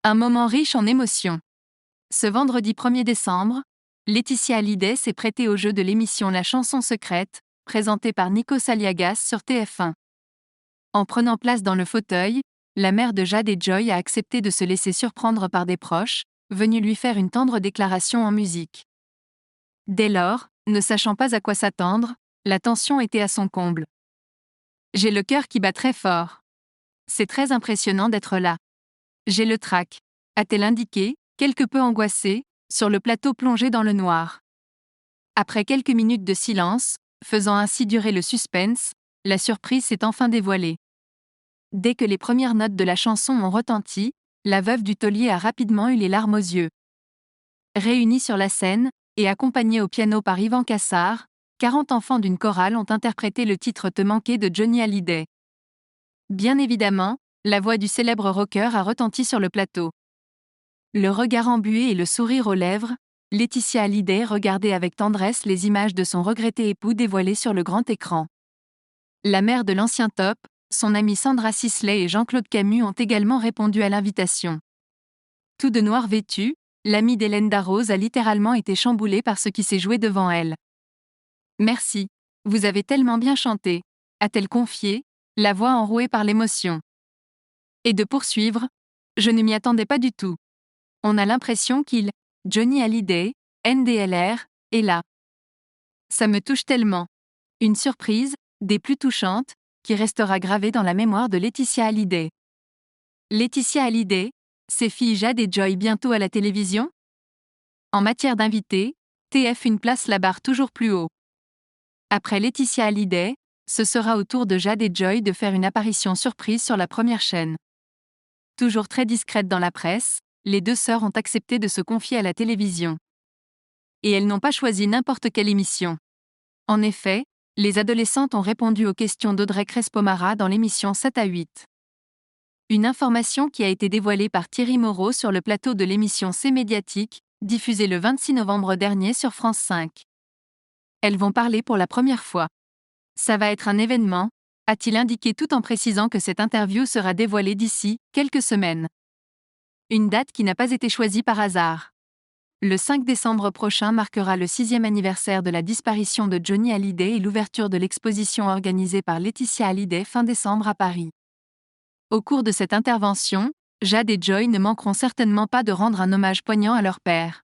Un moment riche en émotions. Ce vendredi 1er décembre, Laetitia Hallyday s'est prêtée au jeu de l'émission La chanson secrète, présentée par Nikos Aliagas sur TF1. En prenant place dans le fauteuil, la mère de Jade et Joy a accepté de se laisser surprendre par des proches, venus lui faire une tendre déclaration en musique. Dès lors, ne sachant pas à quoi s'attendre, la tension était à son comble. J'ai le cœur qui bat très fort. C'est très impressionnant d'être là. J'ai le trac, a-t-elle indiqué, quelque peu angoissée, sur le plateau plongé dans le noir. Après quelques minutes de silence, faisant ainsi durer le suspense, la surprise s'est enfin dévoilée. Dès que les premières notes de la chanson ont retenti, la veuve du taulier a rapidement eu les larmes aux yeux. Réunis sur la scène, et accompagnés au piano par Yvan Cassard, 40 enfants d'une chorale ont interprété le titre Te manquer de Johnny Hallyday. Bien évidemment, la voix du célèbre rocker a retenti sur le plateau. Le regard embué et le sourire aux lèvres, Laetitia Hallyday regardait avec tendresse les images de son regretté époux dévoilées sur le grand écran. La mère de l'ancien top, son amie Sandra Sisley et Jean-Claude Camus ont également répondu à l'invitation. Tout de noir vêtu, l'amie d'Hélène Darroze a littéralement été chamboulée par ce qui s'est joué devant elle. « Merci, vous avez tellement bien chanté », a-t-elle confié, la voix enrouée par l'émotion. Et de poursuivre, « Je ne m'y attendais pas du tout. On a l'impression qu'il, Johnny Hallyday, NDLR, est là. Ça me touche tellement. Une surprise, des plus touchantes, qui restera gravée dans la mémoire de Laetitia Hallyday. » Laetitia Hallyday, ses filles Jade et Joy bientôt à la télévision? En matière d'invités, TF1 place la barre toujours plus haut. Après Laetitia Hallyday, ce sera au tour de Jade et Joy de faire une apparition surprise sur la première chaîne. Toujours très discrètes dans la presse, les deux sœurs ont accepté de se confier à la télévision. Et elles n'ont pas choisi n'importe quelle émission. En effet, les adolescentes ont répondu aux questions d'Audrey Crespo-Mara dans l'émission 7 à 8. Une information qui a été dévoilée par Thierry Moreau sur le plateau de l'émission C'est médiatique, diffusée le 26 novembre dernier sur France 5. Elles vont parler pour la première fois. Ça va être un événement, a-t-il indiqué tout en précisant que cette interview sera dévoilée d'ici quelques semaines. Une date qui n'a pas été choisie par hasard. Le 5 décembre prochain marquera le 6e anniversaire de la disparition de Johnny Hallyday et l'ouverture de l'exposition organisée par Laetitia Hallyday fin décembre à Paris. Au cours de cette intervention, Jade et Joy ne manqueront certainement pas de rendre un hommage poignant à leur père.